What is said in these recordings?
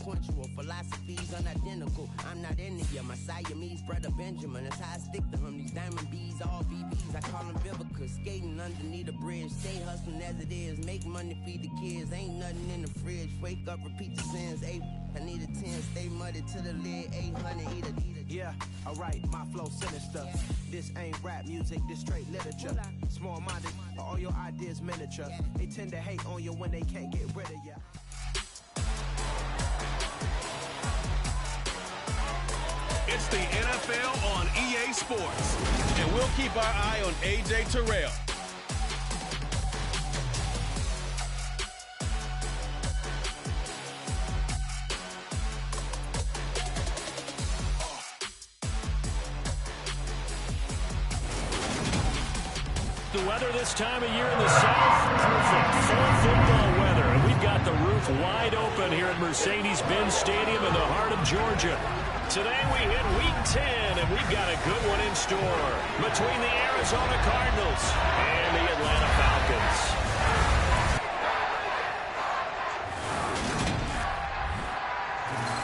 sequential. Philosophies unidentical. I'm not into you. My Siamese brother Benjamin. That's how I stick to him. These diamond bees, all BBs. I call them Vivica. Skating underneath a bridge. Stay hustling as it is. Make money, feed the kids. Ain't nothing in the fridge. Wake up, repeat the sins. I need a 10. Stay muddy to the lid. 800. Eat a. Yeah, alright, my flow sinister. Yeah. This ain't rap music, this straight literature. Small-minded, all your ideas miniature. Yeah. They tend to hate on you when they can't get rid of you. It's the NFL on EA Sports. And we'll keep our eye on A.J. Terrell. The weather this time of year in the South, perfect. Full football weather, and we've got the roof wide open here at Mercedes-Benz Stadium in the heart of Georgia. Today we hit Week 10, and we've got a good one in store between the Arizona Cardinals and the Atlanta Falcons.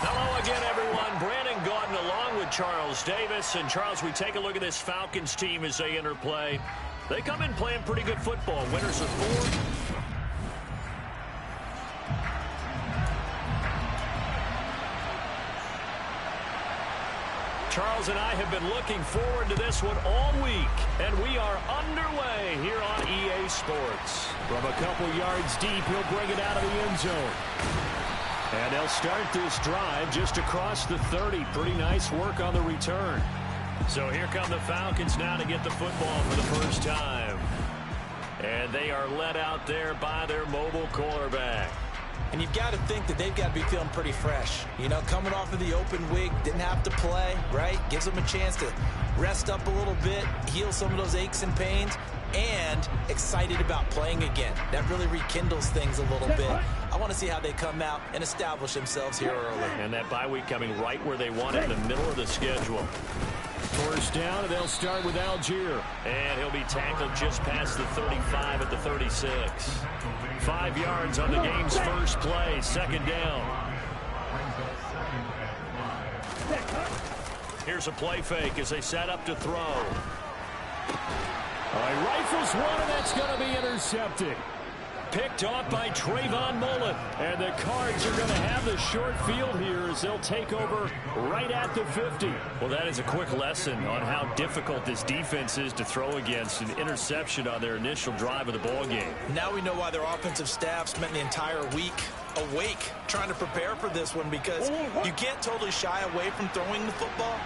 Hello again, everyone. Brandon Gaudin along with Charles Davis. And Charles, we take a look at this Falcons team as they interplay. They come in playing pretty good football. Winners of 4. Charles and I have been looking forward to this one all week, and we are underway here on EA Sports. From a couple yards deep, he'll bring it out of the end zone. And they'll start this drive just across the 30. Pretty nice work on the return. So here come the Falcons now to get the football for the first time. And they are led out there by their mobile quarterback. And you've got to think that they've got to be feeling pretty fresh. You know, coming off of the open week, didn't have to play, right? Gives them a chance to rest up a little bit, heal some of those aches and pains, and excited about playing again. That really rekindles things a little bit. I want to see how they come out and establish themselves here early. And that bye week coming right where they want it, in the middle of the schedule. First down, and they'll start with Algier. And he'll be tackled just past the 35 at the 36. 5 yards on the game's first play, second down. Here's a play fake as they set up to throw. All right, rifles one, and that's going to be intercepted. Picked off by Trayvon Mullen. And the Cards are going to have the short field here as they'll take over right at the 50. Well, that is a quick lesson on how difficult this defense is to throw against. An interception on their initial drive of the ball game. Now we know why their offensive staff spent the entire week awake trying to prepare for this one, because you can't totally shy away from throwing the football.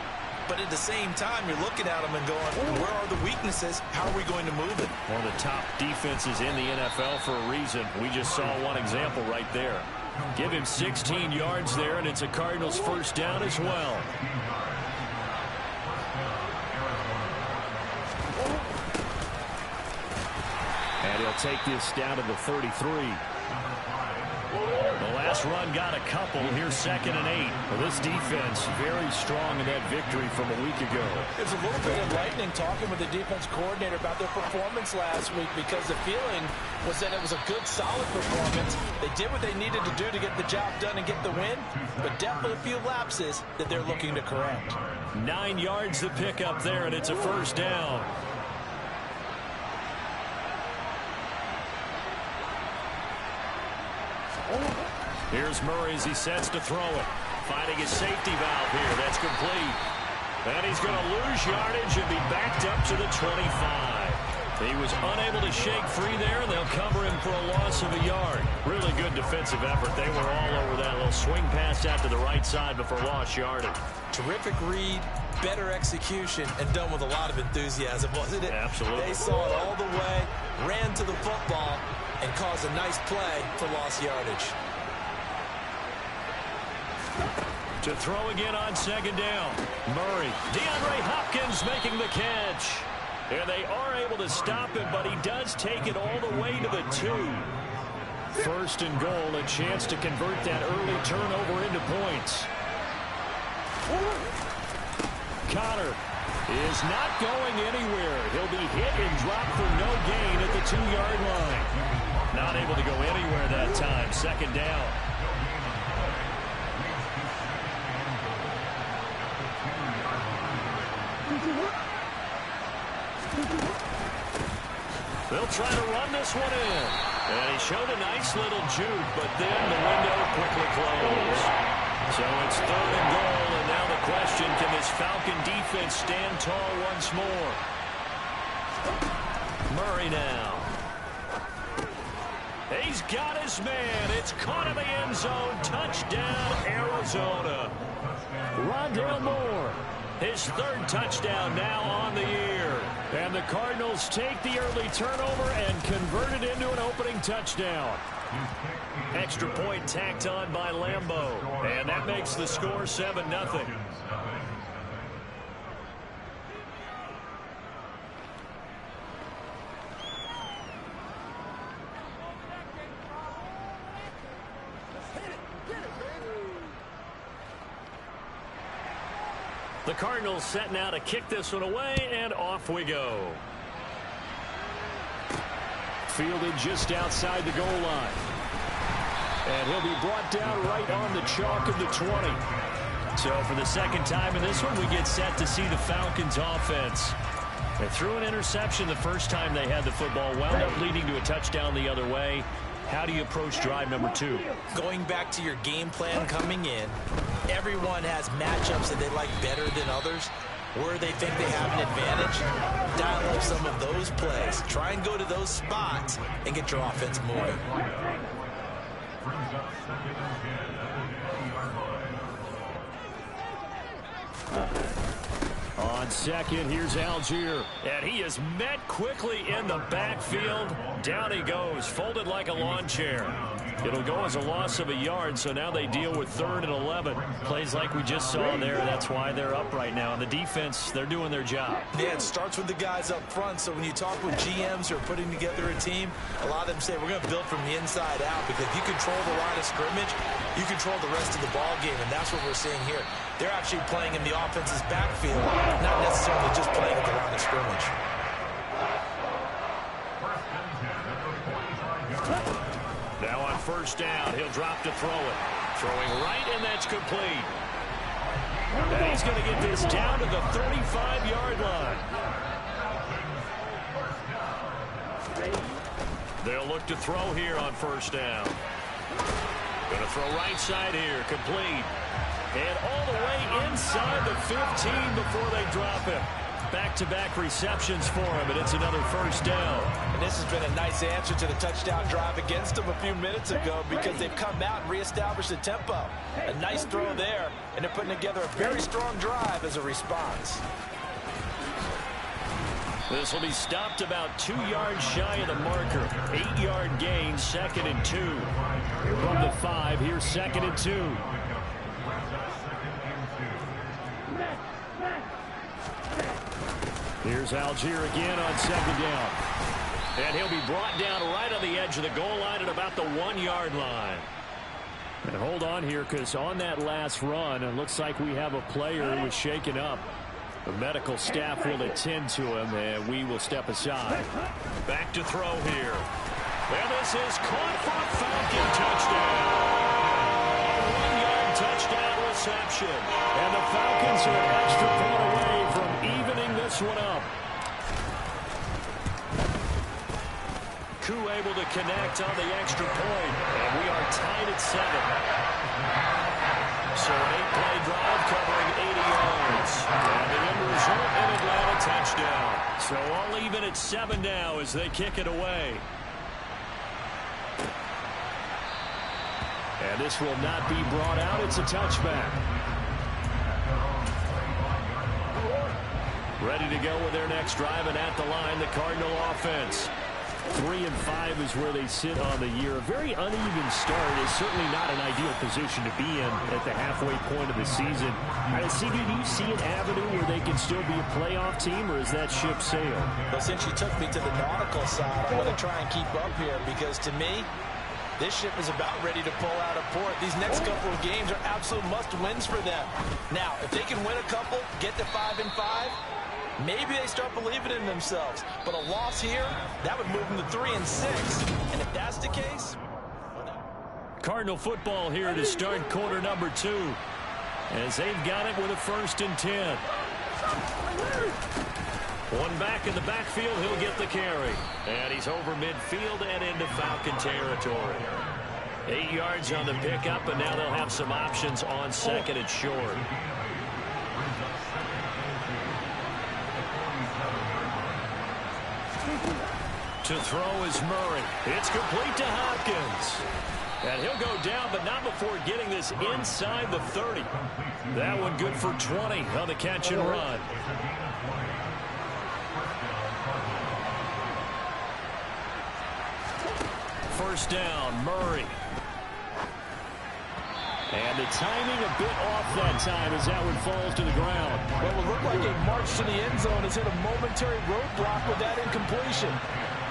But at the same time, you're looking at them and going, where are the weaknesses? How are we going to move it? One of the top defenses in the NFL for a reason. We just saw one example right there. Give him 16 yards there, and it's a Cardinals first down as well. And he'll take this down to the 33. The last run got a couple. Here's 2nd and 8. Well, this defense very strong in that victory from a week ago. There's a little bit of lightning talking with the defense coordinator about their performance last week, because the feeling was that it was a good, solid performance. They did what they needed to do to get the job done and get the win, but definitely a few lapses that they're looking to correct. 9 yards to pick up there, and it's a first down. Here's Murray as he sets to throw it. Finding his safety valve here. That's complete. And he's going to lose yardage and be backed up to the 25. He was unable to shake free there, and they'll cover him for a loss of a yard. Really good defensive effort. They were all over that little swing pass out to the right side before lost yardage. Terrific read, better execution, and done with a lot of enthusiasm, wasn't it? Absolutely. They saw it all the way, ran to the football, and caused a nice play for lost yardage. To throw again on 2nd down. Murray. DeAndre Hopkins making the catch. And they are able to stop him, but he does take it all the way to the 2. 1st and goal, a chance to convert that early turnover into points. Connor is not going anywhere. He'll be hit and dropped for no gain at the 2-yard line. Not able to go anywhere that time. 2nd down. They'll try to run this one in. And he showed a nice little juke, but then the window quickly closed. So it's 3rd and goal, and now the question, can this Falcon defense stand tall once more? Murray now. He's got his man. It's caught in the end zone. Touchdown, Arizona. Rondale Moore, his 3rd touchdown now on the year. And the Cardinals take the early turnover and convert it into an opening touchdown. Extra point tacked on by Lambeau. And that makes the score 7-0. The Cardinals set now to kick this one away, and off we go. Fielded just outside the goal line. And he'll be brought down right on the chalk of the 20. So for the 2nd time in this one, we get set to see the Falcons offense. They threw an interception the first time they had the football, wound up leading to a touchdown the other way. How do you approach drive number 2? Going back to your game plan coming in, everyone has matchups that they like better than others, where they think they have an advantage. Dial up some of those plays. Try and go to those spots and get your offense moving. On second, here's Algier. And he is met quickly in the backfield. Down he goes, folded like a lawn chair. It'll go as a loss of a yard, so now they deal with 3rd and 11. Plays like we just saw there, that's why they're up right now. And the defense, they're doing their job. Yeah, it starts with the guys up front, so when you talk with GMs who are putting together a team, a lot of them say we're going to build from the inside out, because if you control the line of scrimmage, you control the rest of the ball game, and that's what we're seeing here. They're actually playing in the offense's backfield, not necessarily just playing at the line of scrimmage. Now on 1st down, he'll drop to throw it. Throwing right, and that's complete. And he's going to get this down to the 35-yard line. They'll look to throw here on 1st down. Going to throw right side here, complete. And all the way inside the 15 before they drop him. Back-to-back receptions for him, and it's another 1st down. And this has been a nice answer to the touchdown drive against them a few minutes ago, because they've come out and reestablished the tempo. A nice throw there, and they're putting together a very strong drive as a response. This will be stopped about 2 yards shy of the marker. 8-yard gain, 2nd and 2. From the 5, here's 2nd and 2. Here's Algier again on 2nd down. And he'll be brought down right on the edge of the goal line at about the 1-yard line. And hold on here, because on that last run, it looks like we have a player who was shaken up. The medical staff will attend to him, and we will step aside. Back to throw here. And this is caught for a Falcon touchdown. 1-yard touchdown reception. And the Falcons are an extra point away from evening this one up. Koo able to connect on the extra point, and we are tied at 7. So an 8-play drive covering 80 yards. And the end result, an Atlanta touchdown. So all even at 7 now as they kick it away. And this will not be brought out. It's a touchback. Ready to go with their next drive, and at the line, the Cardinal offense. 3 and 5 is where they sit on the year. A very uneven start is certainly not an ideal position to be in at the halfway point of the season. CD, do you see an avenue where they can still be a playoff team, or is that ship sailed? Well, since you took me to the nautical side, I'm going to try and keep up here, because to me, this ship is about ready to pull out of port. These next couple of games are absolute must-wins for them. Now, if they can win a couple, get to 5 and 5, maybe they start believing in themselves. But a loss here, that would move them to 3 and 6. And if that's the case... Cardinal football here to start quarter number 2. As they've got it with a 1st and 10. One back in the backfield, he'll get the carry. And he's over midfield and into Falcon territory. 8 yards on the pickup, and now they'll have some options on second and short. To throw is Murray. It's complete to Hopkins. And he'll go down, but not before getting this inside the 30. That one good for 20 on the catch and run. First down, Murray. And the timing a bit off that time as that one falls to the ground. Well, it looked like a march to the end zone has hit a momentary roadblock with that incompletion.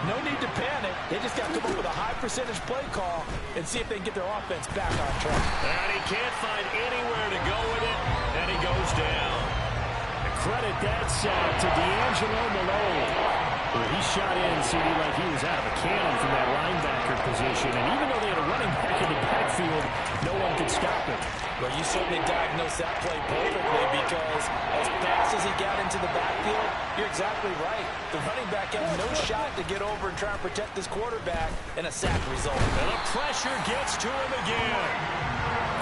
No need to panic. They just got to come up with a high percentage play call and see if they can get their offense back on track. And he can't find anywhere to go with it, and he goes down. Credit that sack to D'Angelo Malone. Well, he shot in, CD, like he was out of a cannon from that linebacker position. And even though they had a running back in the backfield, no one could stop him. Well, you certainly diagnosed that play perfectly because as fast as he got into the backfield, you're exactly right. The running back had no shot to get over and try and protect this quarterback, and a sack result. And the pressure gets to him again.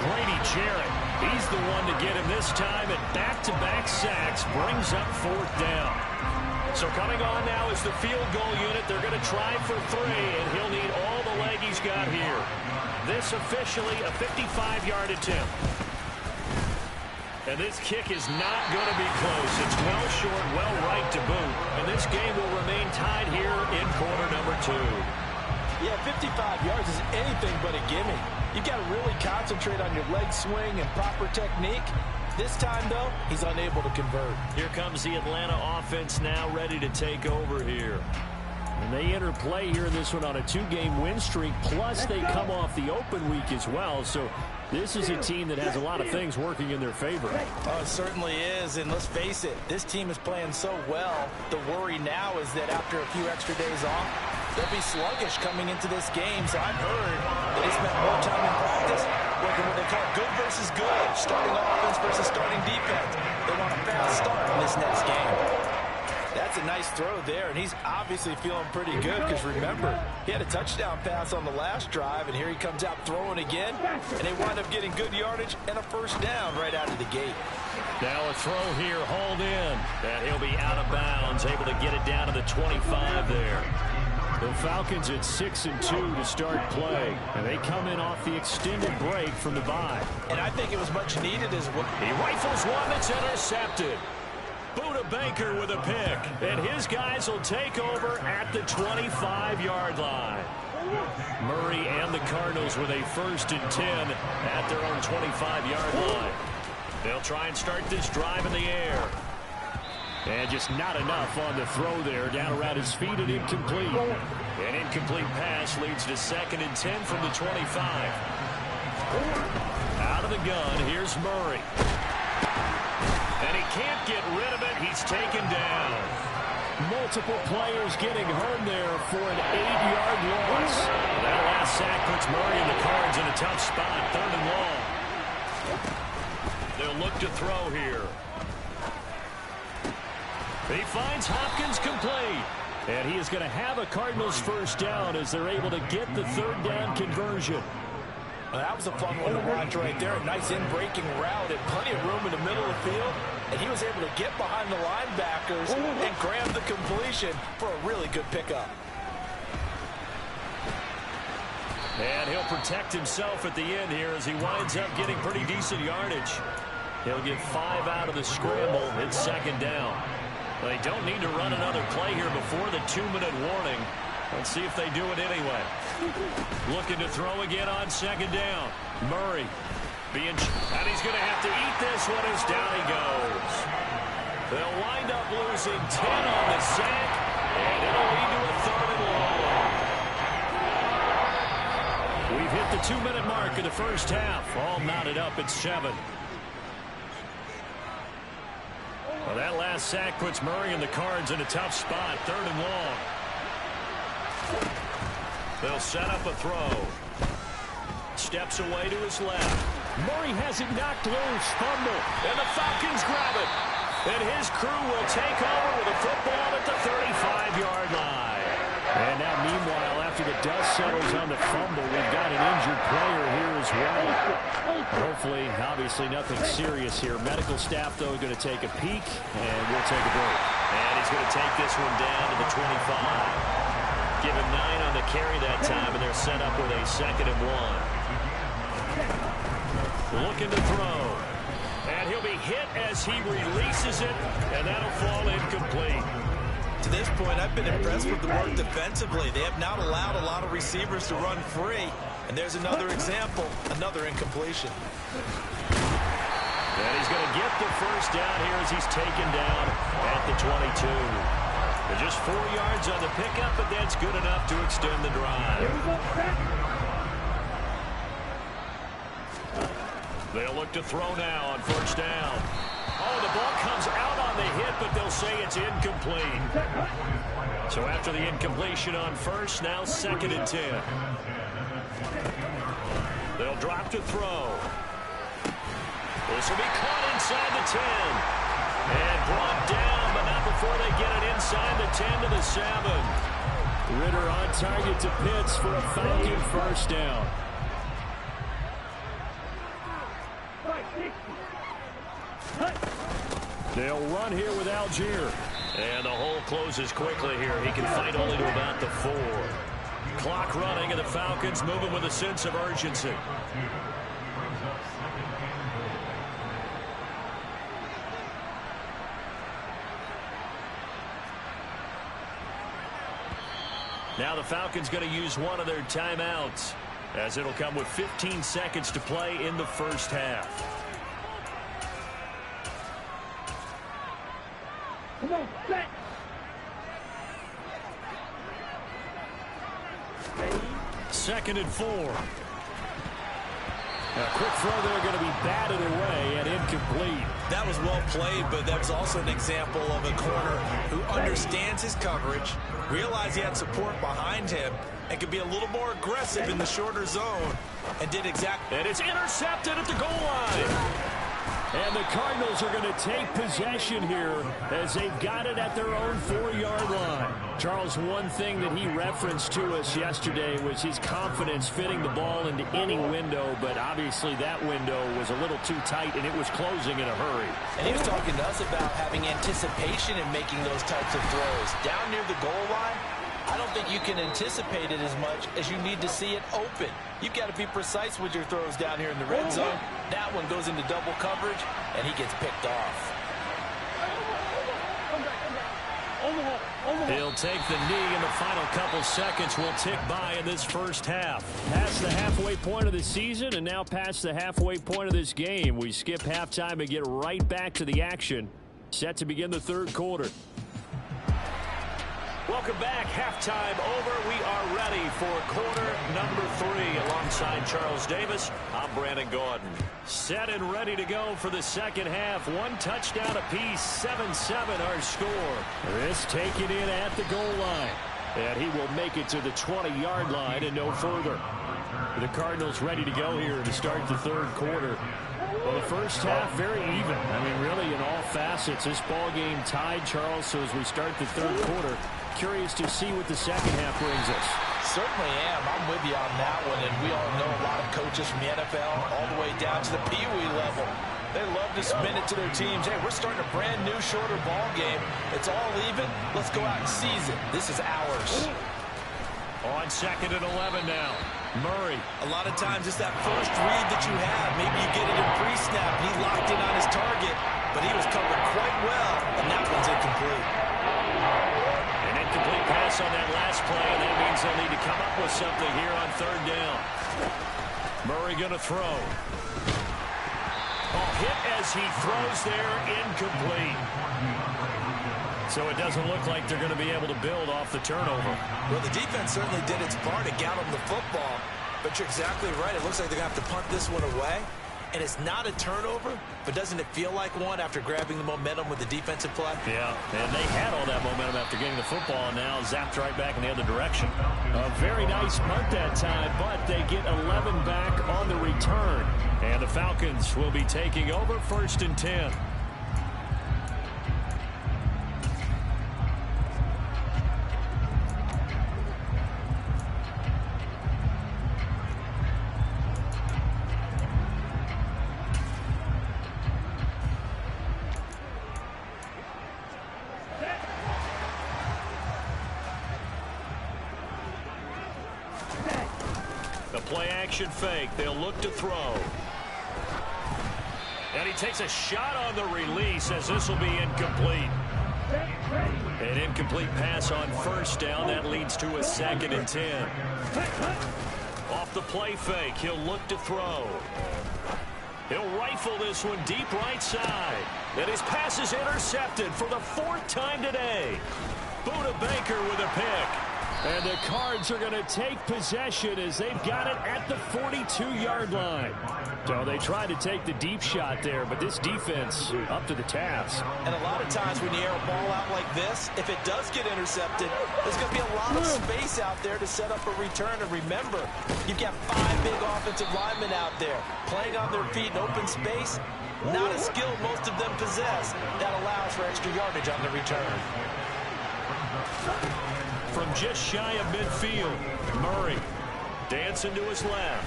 Grady Jarrett, he's the one to get him this time, and back-to-back sacks brings up fourth down. So coming on now is the field goal unit. They're going to try for 3, and he'll need all the leg he's got here. This officially a 55-yard attempt. And this kick is not going to be close. It's well short, well right to boot. And this game will remain tied here in quarter number 2. Yeah, 55 yards is anything but a gimme. You've got to really concentrate on your leg swing and proper technique. This time, though, he's unable to convert. Here comes the Atlanta offense now ready to take over here. And they enter play here in this one on a 2-game win streak, plus they come off the open week as well. So this is a team that has a lot of things working in their favor. Oh, it certainly is, and let's face it, this team is playing so well. The worry now is that after a few extra days off, they'll be sluggish coming into this game. So I've heard that they spent more time in practice working what they call good versus good, starting offense versus starting defense. They want a fast start in this next game. That's a nice throw there, and he's obviously feeling pretty good because, remember, he had a touchdown pass on the last drive, and here he comes out throwing again, and they wind up getting good yardage and a first down right out of the gate. Now a throw here, hauled in, and he'll be out of bounds, able to get it down to the 25 there. The Falcons at 6-2 to start play, and they come in off the extended break from the bye. And I think it was much needed as well. He rifles one that's intercepted. Buda Baker with a pick, and his guys will take over at the 25-yard line. Murray and the Cardinals with a 1st and 10 at their own 25-yard line. They'll try and start this drive in the air. And just not enough on the throw there. Down around his feet and incomplete. An incomplete pass leads to 2nd and 10 from the 25. Out of the gun, here's Murray. And he can't get rid of it. He's taken down. Multiple players getting home there for an 8-yard loss. That last sack puts Murray and the Cards in a tough spot. 3rd and long. They'll look to throw here. He finds Hopkins complete. And he is going to have a Cardinals first down as they're able to get the 3rd down conversion. Well, that was a fun one to watch right there. A nice in-breaking route and plenty of room in the middle of the field. And he was able to get behind the linebackers and grab the completion for a really good pickup. And he'll protect himself at the end here as he winds up getting pretty decent yardage. He'll get 5 out of the scramble. It's 2nd down. They don't need to run another play here before the 2-minute warning. Let's see if they do it anyway. Looking to throw again on 2nd down. Murray and he's going to have to eat this one as down he goes. They'll wind up losing 10 on the sack, and it'll lead to a 3rd and long. We've hit the 2-minute mark of the first half. All knotted up at 7. Well, that last sack puts Murray and the Cards in a tough spot. 3rd and long. They'll set up a throw. Steps away to his left. Murray has it knocked loose. Fumble. And the Falcons grab it. And his crew will take over with a football at the 35-yard line. And now, meanwhile, after the dust settles on the fumble, we've got an injured player here as well. Hopefully, obviously, nothing serious here. Medical staff, though, going to take a peek, and we'll take a break. And he's going to take this one down to the 25. Give him 9 on the carry that time, and they're set up with a 2nd and 1. Looking to throw. And he'll be hit as he releases it, and that'll fall incomplete. To this point, I've been impressed with the work defensively. They have not allowed a lot of receivers to run free. And there's another example, another incompletion. And he's going to get the first down here as he's taken down at the 22. But just 4 yards on the pickup, but that's good enough to extend the drive. They'll look to throw now on first down. Oh, the ball comes out on the hit, but they'll say it's incomplete. So after the incompletion on first, now 2nd and 10. They'll drop to throw. This will be caught inside the 10. And brought down, but not before they get it inside the 10 to the 7. Ritter on target to Pitts for a Falcon first down. They'll run here with Algier. And the hole closes quickly here. He can fight only to about the 4. Clock running, and the Falcons moving with a sense of urgency. Now the Falcons going to use one of their timeouts, as it'll come with 15 seconds to play in the first half. Come on, set. Second and 4. A quick throw there going to be batted away and incomplete. That was well played, but that was also an example of a corner who understands his coverage, realized he had support behind him, and could be a little more aggressive in the shorter zone, and did exactly. And it's intercepted at the goal line. And the Cardinals are going to take possession here as they've got it at their own 4-yard line. Charles, one thing that he referenced to us yesterday was his confidence fitting the ball into any window, but obviously that window was a little too tight, and it was closing in a hurry. And he was talking to us about having anticipation in making those types of throws. Down near the goal line, I don't think you can anticipate it as much as you need to see it open. You've got to be precise with your throws down here in the red zone. That one goes into double coverage, and he gets picked off. He'll take the knee, and the final couple seconds will tick by in this first half. Past the halfway point of the season, and now past the halfway point of this game. We skip halftime and get right back to the action. Set to begin the third quarter. Welcome back. Halftime over. We are ready for quarter number 3. Alongside Charles Davis, I'm Brandon Gordon. Set and ready to go for the second half. 1 touchdown apiece. 7-7 our score. This taken in at the goal line. And he will make it to the 20-yard line and no further. The Cardinals ready to go here to start the third quarter. Well, the first half, very even. I mean, really, in all facets, this ball game tied, Charles. So as we start the third quarter, curious to see what the second half brings us. Certainly am. I'm with you on that one. And we all know a lot of coaches from the NFL all the way down to the Pee Wee level. They love to spin it to their teams. Hey, we're starting a brand new, shorter ball game. It's all even. Let's go out and seize it. This is ours. On 2nd and 11 now. Murray. A lot of times it's that first read that you have. Maybe you get it in pre-snap. He locked in on his target, but he was covered quite well, and that one's incomplete. An incomplete pass on that last play, and that means they'll need to come up with something here on third down. Murray going to throw. Oh, hit as he throws there, incomplete. So it doesn't look like they're going to be able to build off the turnover. Well, the defense certainly did its part to get them the football. But you're exactly right. It looks like they're going to have to punt this one away. And it's not a turnover, but doesn't it feel like one after grabbing the momentum with the defensive play? Yeah, and they had all that momentum after getting the football, and now zapped right back in the other direction. A very nice punt that time, but they get 11 back on the return. And the Falcons will be taking over 1st and 10. play-action fake. They'll look to throw. And he takes a shot on the release as this will be incomplete. An incomplete pass on first down. That leads to a 2nd and 10. Off the play fake, he'll look to throw. He'll rifle this one deep right side. And his pass is intercepted for the 4th time today. Buda Baker with a pick. And the Cards are going to take possession as they've got it at the 42-yard line. So they tried to take the deep shot there, but this defense up to the task. And a lot of times when you air a ball out like this, if it does get intercepted, there's going to be a lot of space out there to set up a return. And remember, you've got 5 big offensive linemen out there playing on their feet in open space. Not a skill most of them possess. That allows for extra yardage on the return. From just shy of midfield, Murray dancing to his left.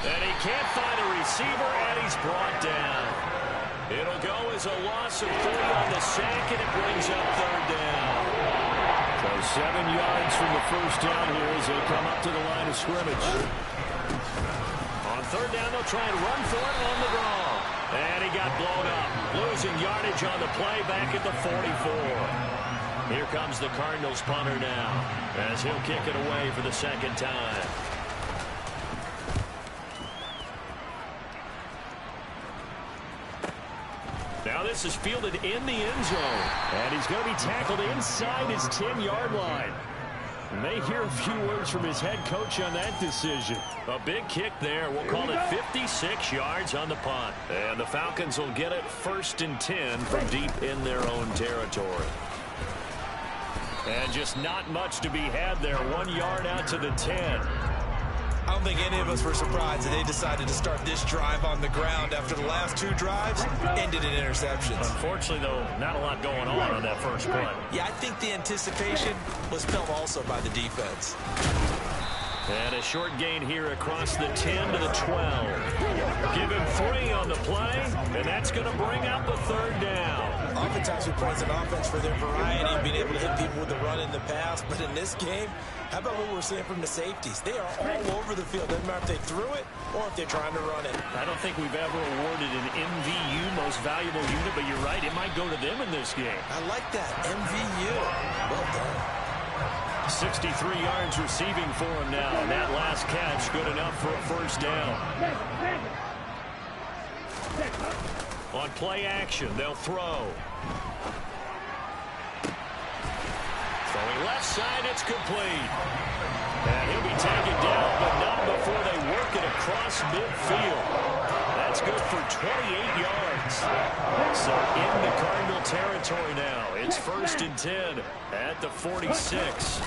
And he can't find a receiver, and he's brought down. It'll go as a loss of 3 on the sack, and it brings up 3rd down. So 7 yards from the first down here as they come up to the line of scrimmage. On 3rd down, they'll try and run for it on the draw. And he got blown up, losing yardage on the play back at the 44. Here comes the Cardinals punter now as he'll kick it away for the 2nd time. Now this is fielded in the end zone. And he's going to be tackled inside his 10-yard line. And they hear a few words from his head coach on that decision. A big kick there. We'll call it 56 yards on the punt. And the Falcons will get it 1st and 10 from deep in their own territory. And just not much to be had there. 1 yard out to the 10. I don't think any of us were surprised that they decided to start this drive on the ground after the last 2 drives ended in interceptions. Unfortunately, though, not a lot going on that first play. Yeah, I think the anticipation was felt also by the defense. And a short gain here across the 10 to the 12. Give him 3 on the play, and that's going to bring up the 3rd down. Oftentimes we praise an offense for their variety and being able to hit people with the run in the pass. But in this game, how about what we're seeing from the safeties? They are all over the field. Doesn't matter if they threw it or if they're trying to run it. I don't think we've ever awarded an MVU, most valuable unit, but you're right. It might go to them in this game. I like that. MVU. Well done. 63 yards receiving for him now. And that last catch good enough for a 1st down. On play action, they'll throw. Throwing left side, it's complete. And he'll be taken down, but not before they work it across midfield. That's good for 28 yards. So in the Cardinal territory now. It's 1st and 10 at the 46.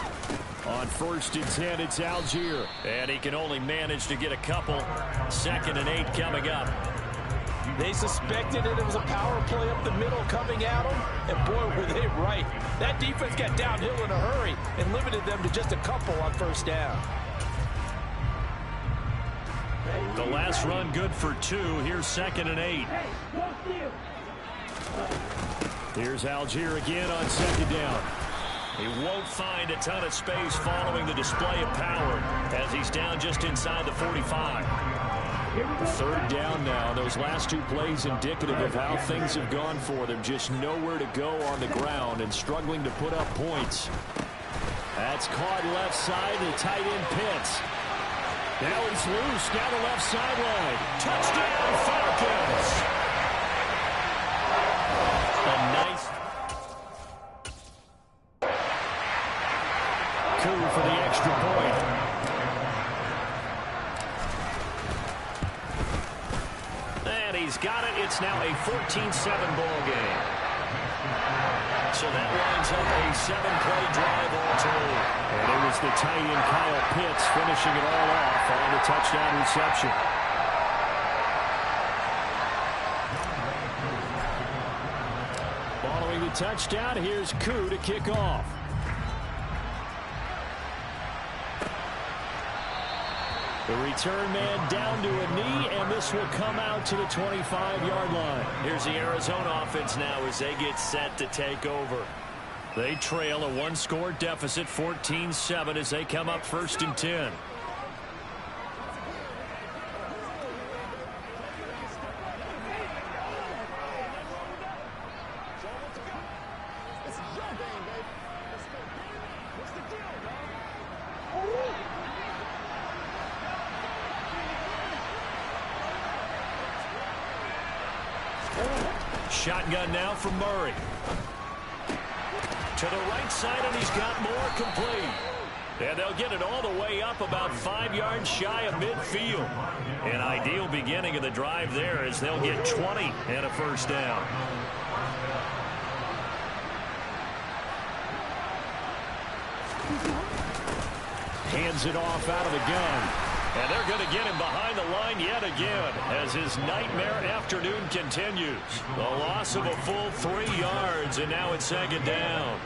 On 1st and 10, it's Algier. And he can only manage to get a couple. 2nd and 8 coming up. They suspected that it was a power play up the middle coming at them, and boy, were they right. That defense got downhill in a hurry and limited them to just a couple on 1st down. The last run good for 2. Here's 2nd and 8. Here's Algier again on 2nd down. He won't find a ton of space following the display of power as he's down just inside the 45. 3rd down now. Those last 2 plays indicative of how things have gone for them. Just nowhere to go on the ground and struggling to put up points. That's caught left side. The tight end Pitts. Now he's loose down the left sideline. Touchdown Falcons. A nice coup for the extra point. He's got it. It's now a 14-7 ball game. So that lines up a 7-play drive all told. And it was the tight end Kyle Pitts finishing it all off on the touchdown reception. Following the touchdown, here's Koo to kick off. The return man down to a knee, and this will come out to the 25-yard line. Here's the Arizona offense now as they get set to take over. They trail a 1-score deficit, 14-7, as they come up 1st and 10. Shotgun now from Murray. To the right side, and he's got more complete. And they'll get it all the way up about 5 yards shy of midfield. An ideal beginning of the drive there as they'll get 20 and a first down. Hands it off out of the gun. And they're going to get him behind the line yet again as his nightmare afternoon continues. The loss of a full 3 yards, and now it's second down.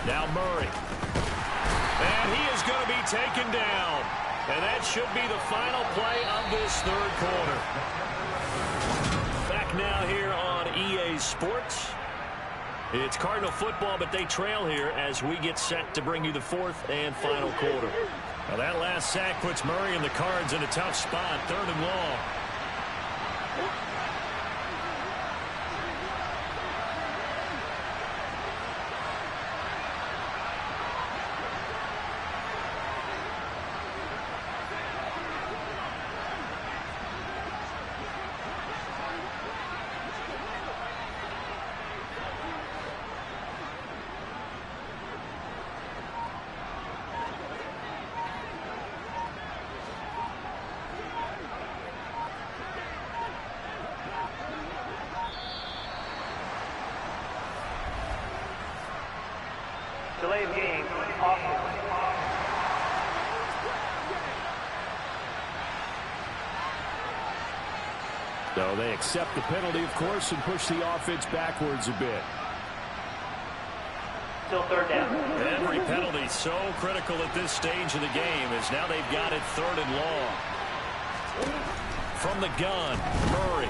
Now Murray. And he is going to be taken down. And that should be the final play of this third quarter. Back now here on EA Sports. It's Cardinal football, but they trail here as we get set to bring you the fourth and final quarter. Now that last sack puts Murray and the Cards in a tough spot, 3rd and long. Delay of game, offense. So they accept the penalty, of course, and push the offense backwards a bit. Still 3rd down. Every penalty so critical at this stage of the game as now they've got it 3rd and long. From the gun, Murray.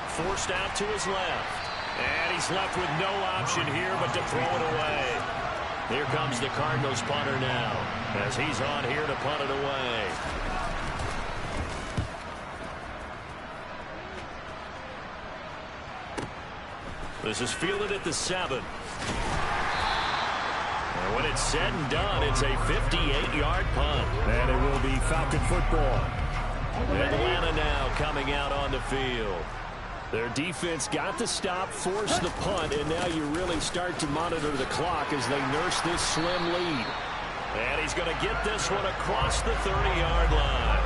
Forced out to his left. And he's left with no option here but to throw it away. Here comes the Cardinals punter now as he's on here to punt it away. This is fielded at the 7. And when it's said and done, it's a 58-yard punt. And it will be Falcon football. Atlanta now coming out on the field. Their defense got the stop, forced the punt, and now you really start to monitor the clock as they nurse this slim lead. And he's going to get this one across the 30-yard line.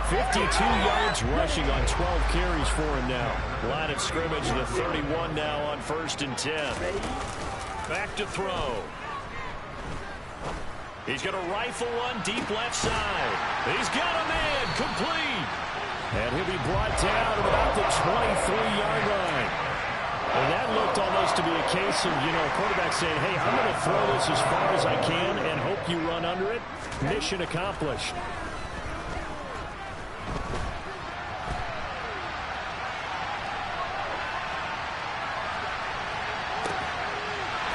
52 yards rushing on 12 carries for him now. Line of scrimmage, the 31 now on 1st and 10. Back to throw. He's going to rifle one deep left side. He's got a man, complete. And he'll be brought down at about the 23-yard line. And that looked almost to be a case of, a quarterback saying, hey, I'm going to throw this as far as I can and hope you run under it. Mission accomplished.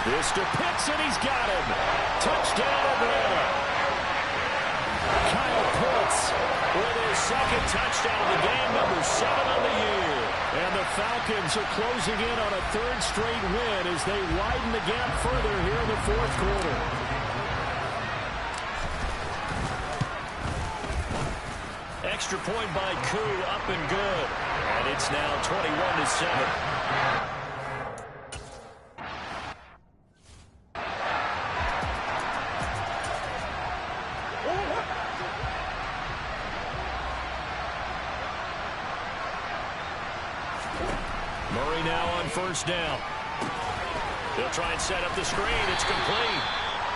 Mr. Pitts, and he's got him. Touchdown, Atlanta. Kyle Pitts with his second touchdown of the game, number 7 on the year. And the Falcons are closing in on a 3rd straight win as they widen the gap further here in the 4th quarter. Extra point by Koo, up and good. And it's now 21-7. Murray now on 1st down. They'll try and set up the screen. It's complete.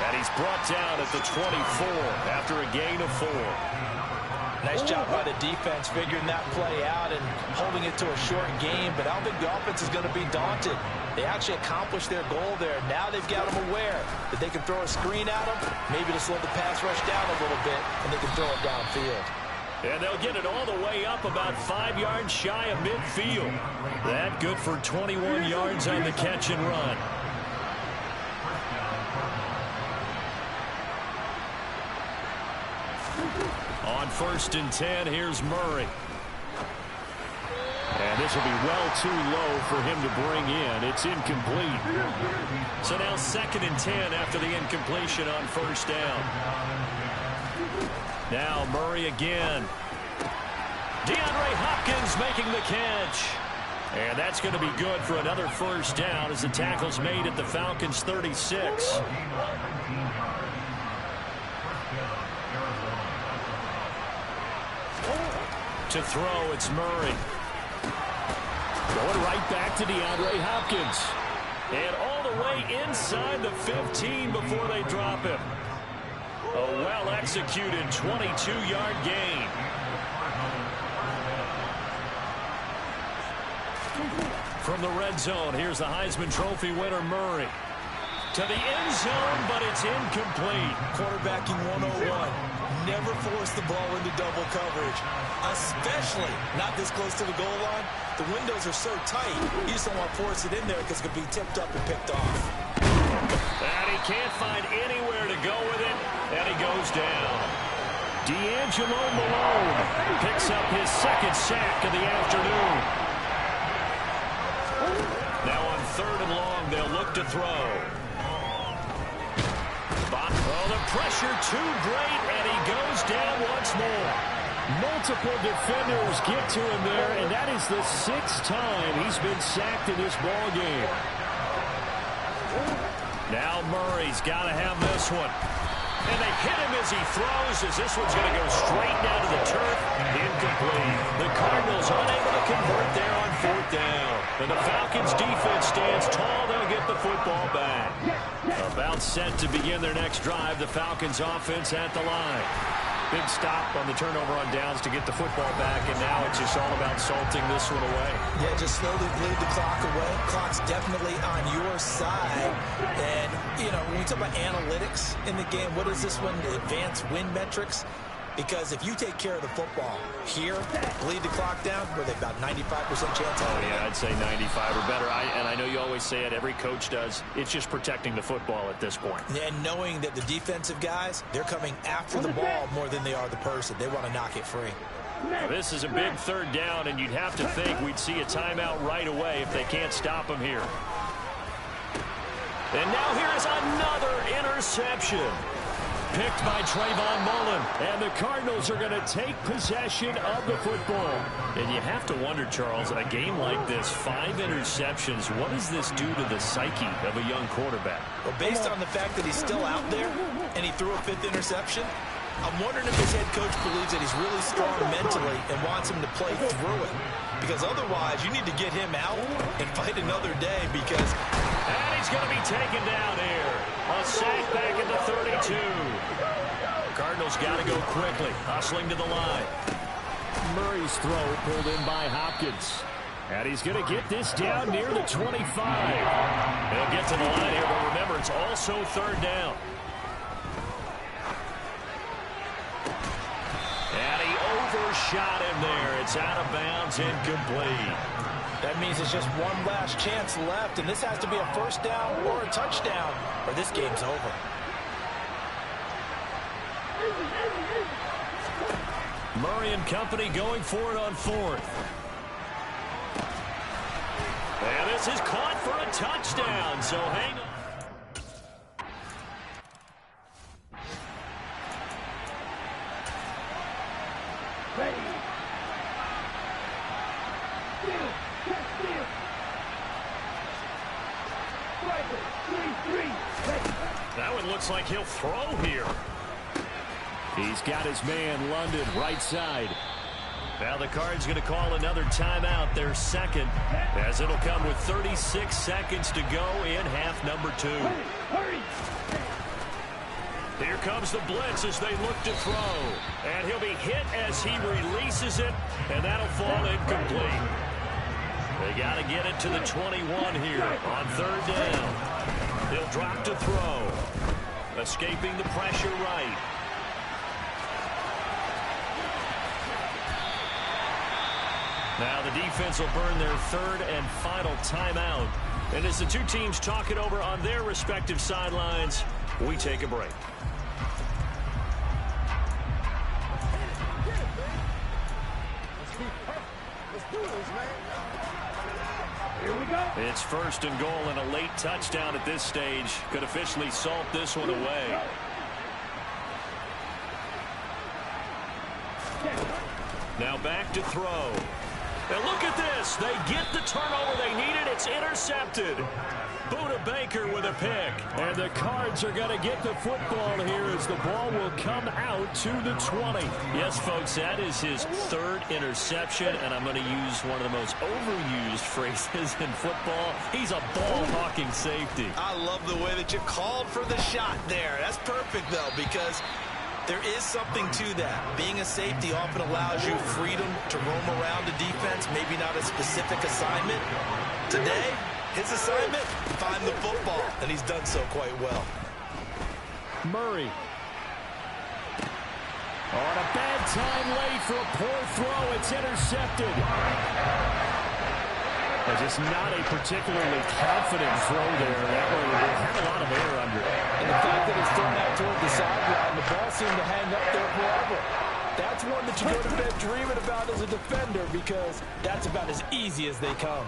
And he's brought down at the 24 after a gain of 4. Nice job by the defense figuring that play out and holding it to a short game. But I don't think the offense is going to be daunted. They actually accomplished their goal there. Now they've got them aware that they can throw a screen at them, maybe to slow the pass rush down a little bit, and they can throw it downfield. And they'll get it all the way up about 5 yards shy of midfield. That good for 21 yards on the catch and run. On 1st and 10, here's Murray. And this will be well too low for him to bring in. It's incomplete. So now 2nd and 10 after the incompletion on 1st down. Now Murray again. DeAndre Hopkins making the catch. And that's going to be good for another 1st down as the tackle's made at the Falcons' 36. To throw, it's Murray. Going right back to DeAndre Hopkins. And all the way inside the 15 before they drop him. A well-executed 22-yard gain. From the red zone, here's the Heisman Trophy winner, Murray. To the end zone, but it's incomplete. Quarterbacking 101. Never force the ball into double coverage, especially not this close to the goal line. The windows are so tight, you just don't want to force it in there because it could be tipped up and picked off. And he can't find anywhere to go with it, and he goes down. D'Angelo Malone picks up his 2nd sack of the afternoon. Now on 3rd and long, they'll look to throw. Oh, the pressure too great, and he goes down once more. Multiple defenders get to him there, and that is the 6th time he's been sacked in this ball game. Now Murray's got to have this one. And they hit him as he throws, as this one's going to go straight down to the turf. Incomplete. The Cardinals unable to convert there on 4th down. And the Falcons defense stands tall. They'll get the football back. About set to begin their next drive. The Falcons offense at the line. Big stop on the turnover on downs to get the football back, and now it's just all about salting this one away. Yeah, just slowly bleed the clock away. Clock's definitely on your side. And, you know, when we talk about analytics in the game, what is this one? The advanced win metrics? Because if you take care of the football here, bleed the clock down, where they've about 95% chance. Oh, yeah, I'd say 95 or better. And I know you always say it, every coach does. It's just protecting the football at this point. And knowing that the defensive guys, they're coming after the ball more than they are the person. They want to knock it free. This is a big 3rd down, and you'd have to think we'd see a timeout right away if they can't stop him here. And now here is another interception. Picked by Trayvon Mullen. And the Cardinals are going to take possession of the football. And you have to wonder, Charles, a game like this, 5 interceptions, what does this do to the psyche of a young quarterback? Well, based on the fact that he's still out there and he threw a 5th interception, I'm wondering if his head coach believes that he's really strong mentally and wants him to play through it. Because otherwise, you need to get him out and fight another day because... And he's going to be taken down here. A sack back at the 32. Cardinals got to go quickly, hustling to the line. Murray's throw pulled in by Hopkins. And he's going to get this down near the 25. He'll get to the line here, but remember, it's also 3rd down. And he overshot him there. It's out of bounds, incomplete. That means it's just one last chance left, and this has to be a 1st down or a touchdown, or this game's over. Murray and company going for it on 4th. And this is caught for a touchdown, so hang on. That one looks like he'll throw here. He's got his man London right side. Now the Cards going to call another timeout, their 2nd, as it'll come with 36 seconds to go in half number 2. Here comes the blitz as they look to throw. And he'll be hit as he releases it, and that'll fall incomplete. They got to get it to the 21 here on 3rd down. He'll drop to throw. Escaping the pressure right. Now the defense will burn their 3rd and final timeout. And as the two teams talk it over on their respective sidelines, we take a break. do this, man. Here we go. It's first and goal and a late touchdown at this stage. Could officially salt this one away. Now back to throw. And look at this. They get the turnover they needed. It's intercepted. Buda Baker with a pick. And the Cards are going to get the football here as the ball will come out to the 20. Yes, folks, that is his third interception, and I'm going to use one of the most overused phrases in football. He's a ball-hawking safety. I love the way that you called for the shot there. That's perfect, though, because there is something to that. Being a safety often allows you freedom to roam around the defense, maybe not a specific assignment. Today, his assignment, find the football, and he's done so quite well. Murray. On a bad time late for a poor throw. It's intercepted. Just not a particularly confident throw there. That one had a lot of air under it. And the fact that it's thrown out toward the sideline, the ball seemed to hang up there forever. That's one that you go to bed dreaming about as a defender because that's about as easy as they come.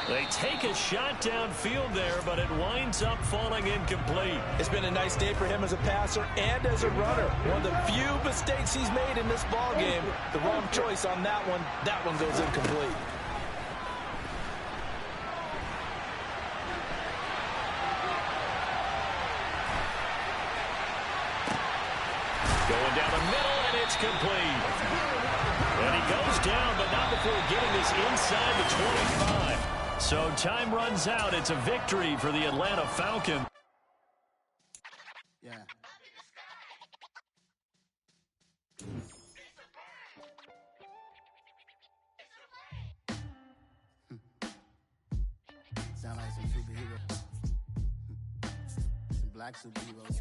They take a shot downfield there, but it winds up falling incomplete. It's been a nice day for him as a passer and as a runner. One of the few mistakes he's made in this ball game. The wrong choice on that one. That one goes incomplete. Going down the middle, and it's complete. And he goes down, but not before getting this inside the 25. So time runs out. It's a victory for the Atlanta Falcons. Yeah. Sound like some superheroes. Some black superheroes.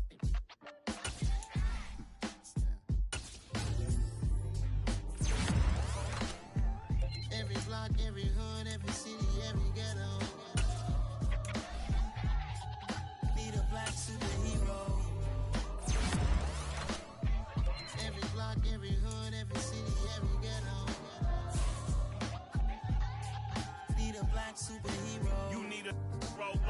Every block, every hood, every city, every ghetto. Need a black superhero. Every block, every hood, every city, every ghetto. Need a black superhero. You need a